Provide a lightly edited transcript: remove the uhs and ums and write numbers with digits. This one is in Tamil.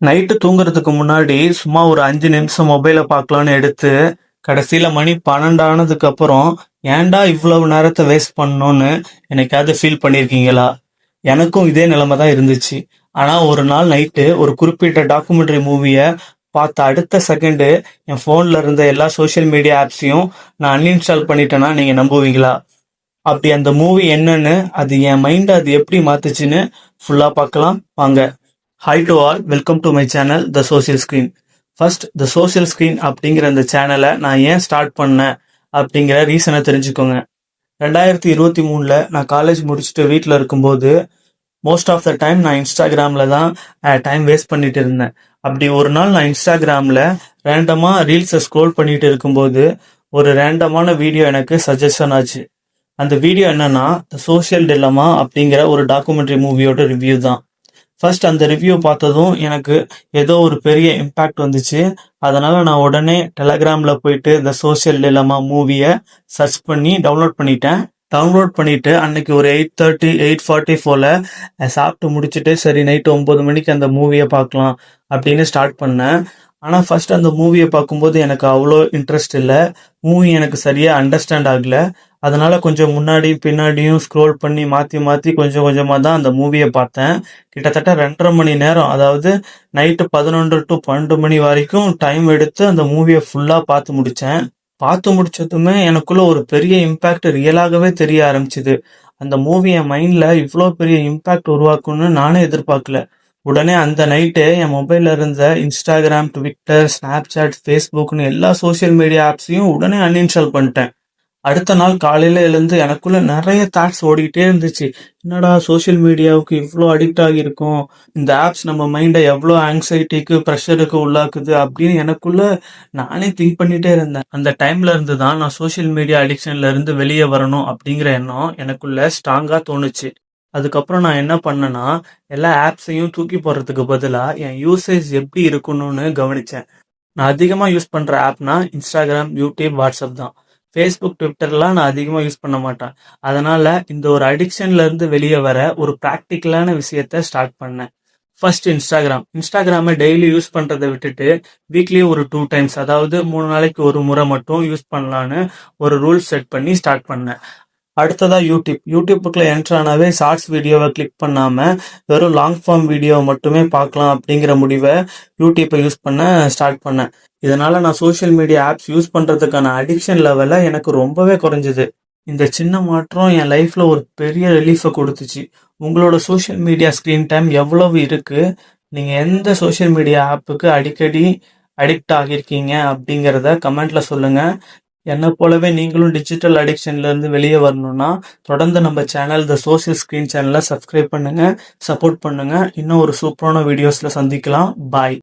நைட்டு தூங்குறதுக்கு முன்னாடி சும்மா ஒரு 5 நிமிஷம் மொபைல பார்க்கலான்னு எடுத்து, கடைசியில மணி 12 ஆனதுக்கு அப்புறம், ஏன்டா இவ்வளவு நேரத்த வேஸ்ட் பண்ணோம்னு என்னைக்காவது ஃபீல் பண்ணியிருக்கீங்களா? எனக்கும் இதே நிலைமை தான் இருந்துச்சு. ஆனா ஒரு நாள் நைட்டு ஒரு குறிப்பிட்ட டாக்குமெண்ட்ரி மூவிய பார்த்த அடுத்த செகண்டு, என் ஃபோன்ல இருந்த எல்லா சோஷியல் மீடியா ஆப்ஸையும் நான் அன்இன்ஸ்டால் பண்ணிட்டேன்னா நீங்க நம்புவீங்களா? அப்படி அந்த மூவி என்னன்னு, அது என் மைண்ட அது எப்படி மாத்துச்சுன்னு ஃபுல்லா பார்க்கலாம் வாங்க. Hi to all, welcome to my channel the social screen. First the social screen அப்படிங்கிற அந்த சேனலை நான் ஏன் ஸ்டார்ட் பண்ணேன் அப்படிங்கிற ரீசனை தெரிஞ்சுக்கோங்க. 2023ல் நான் காலேஜ் முடிச்சுட்டு வீட்டில் இருக்கும்போது மோஸ்ட் ஆஃப் த டைம் நான் இன்ஸ்டாகிராமில் தான் டைம் வேஸ்ட் பண்ணிட்டு இருந்தேன். அப்படி ஒரு நாள் நான் இன்ஸ்டாகிராமில் ரேண்டமாக ரீல்ஸை ஸ்க்ரோல் பண்ணிட்டு இருக்கும்போது ஒரு ரேண்டமான வீடியோ எனக்கு சஜஷன் ஆச்சு. அந்த வீடியோ என்னன்னா த சோஷியல் டிலமா அப்படிங்கிற ஒரு டாக்குமெண்ட்ரி மூவியோட ரிவ்யூ தான். ஃபர்ஸ்ட் அந்த ரிவ்யூ பார்த்ததும் எனக்கு ஏதோ ஒரு பெரிய இம்பேக்ட் வந்துச்சு. அதனால நான் உடனே டெலகிராமில் போயிட்டு த சோஷியல் டிலமா மூவியை சர்ச் பண்ணி டவுன்லோட் பண்ணிட்டேன். டவுன்லோட் பண்ணிட்டு அன்னைக்கு ஒரு 8:30 8:40 போல சாப்பிட்டு முடிச்சுட்டு சரி நைட்டு 9 மணிக்கு அந்த மூவியை பார்க்கலாம் அப்படின்னு ஸ்டார்ட் பண்ணேன். ஆனால் ஃபர்ஸ்ட் அந்த மூவியை பார்க்கும்போது எனக்கு அவ்வளோ இன்ட்ரெஸ்ட் இல்லை. மூவி எனக்கு சரியாக அண்டர்ஸ்டாண்ட் ஆகல. அதனால கொஞ்சம் முன்னாடி பின்னாடியும் ஸ்க்ரோல் பண்ணி மாற்றி மாற்றி கொஞ்சம் கொஞ்சமாக தான் அந்த மூவியை பார்த்தேன். கிட்டத்தட்ட 2.5 மணி நேரம், அதாவது நைட்டு 11 டு 12 மணி வரைக்கும் டைம் எடுத்து அந்த மூவியை ஃபுல்லாக பார்த்து முடித்தேன். பார்த்து முடிச்சதுமே எனக்குள்ள ஒரு பெரிய இம்பேக்ட் ரியலாகவே தெரிய ஆரம்பிச்சுது. அந்த மூவி என் மைண்டில் இவ்வளோ பெரிய இம்பேக்ட் உருவாக்கும்னு நானே எதிர்பார்க்கல. உடனே அந்த நைட்டு என் மொபைலில் இருந்த இன்ஸ்டாகிராம், ட்விட்டர், ஸ்னாப்சாட், ஃபேஸ்புக்னு எல்லா சோஷியல் மீடியா ஆப்ஸையும் உடனே அன்இன்ஸ்டால் பண்ணிட்டேன். அடுத்த நாள் காலையில எழுந்து எனக்குள்ள நிறைய தாட்ஸ் ஓடிக்கிட்டே இருந்துச்சு. என்னடா சோஷியல் மீடியாவுக்கு இவ்வளோ அடிக்ட் ஆகியிருக்கோம், இந்த ஆப்ஸ் நம்ம மைண்டை எவ்வளோ ஆங்ஸைட்டிக்கு ப்ரெஷருக்கு உள்ளாக்குது அப்படின்னு எனக்குள்ள நானே திங்க் பண்ணிட்டே இருந்தேன். அந்த டைம்ல இருந்து தான் நான் சோஷியல் மீடியா அடிக்ஷன்ல இருந்து வெளியே வரணும் அப்படிங்கிற எண்ணம் எனக்குள்ள ஸ்ட்ராங்கா தோணுச்சு. அதுக்கப்புறம் நான் என்ன பண்ணேன்னா, எல்லா ஆப்ஸையும் தூக்கி போடுறதுக்கு பதிலாக என் யூசேஜ் எப்படி இருக்கணும்னு கவனிச்சேன். நான் அதிகமாக யூஸ் பண்ணுற ஆப்னா இன்ஸ்டாகிராம், யூடியூப், வாட்ஸ்அப் தான். ஃபேஸ்புக், ட்விட்டர்லாம் நான் அதிகமாக யூஸ் பண்ண மாட்டேன். அதனால இந்த ஒரு அடிக்ஷன்ல இருந்து வெளியே வர ஒரு ப்ராக்டிக்கலான விஷயத்த ஸ்டார்ட் பண்ணேன். ஃபர்ஸ்ட் இன்ஸ்டாகிராமை டெய்லி யூஸ் பண்ணுறதை விட்டுட்டு வீக்லி ஒரு 2 டைம்ஸ், அதாவது 3 நாளைக்கு ஒரு முறை மட்டும் யூஸ் பண்ணலான்னு ஒரு ரூல் செட் பண்ணி ஸ்டார்ட் பண்ணேன். அடுத்ததா யூடியூப்புக்குள்ள என்டர் ஆனாவே ஷார்ட்ஸ் வீடியோவை கிளிக் பண்ணாம வெறும் லாங் ஃபார்ம் வீடியோவை மட்டுமே பார்க்கலாம் அப்படிங்கிற முடிவை யூடியூப்பை யூஸ் பண்ண ஸ்டார்ட் பண்ணேன். இதனால நான் சோஷியல் மீடியா ஆப்ஸ் யூஸ் பண்றதுக்கான அடிக்ஷன் லெவலை எனக்கு ரொம்பவே குறைஞ்சது. இந்த சின்ன மாற்றம் என் லைஃப்ல ஒரு பெரிய ரிலீஃபை கொடுத்துச்சு. உங்களோட சோஷியல் மீடியா ஸ்க்ரீன் டைம் எவ்வளவு இருக்கு? நீங்க எந்த சோஷியல் மீடியா ஆப்புக்கு அடிக்கடி அடிக்ட் ஆகியிருக்கீங்க அப்படிங்கிறத கமெண்ட்ல சொல்லுங்க. என்னை போலவே நீங்களும் டிஜிட்டல் அடிக்ஷன்ல இருந்து வெளியே வரணும்னா தொடர்ந்து நம்ம சேனல் த சோஷியல் ஸ்க்ரீன் சேனலை சப்ஸ்கிரைப் பண்ணுங்க, சப்போர்ட் பண்ணுங்க. இன்னும் ஒரு சூப்பரான வீடியோஸ்ல சந்திக்கலாம். பாய்.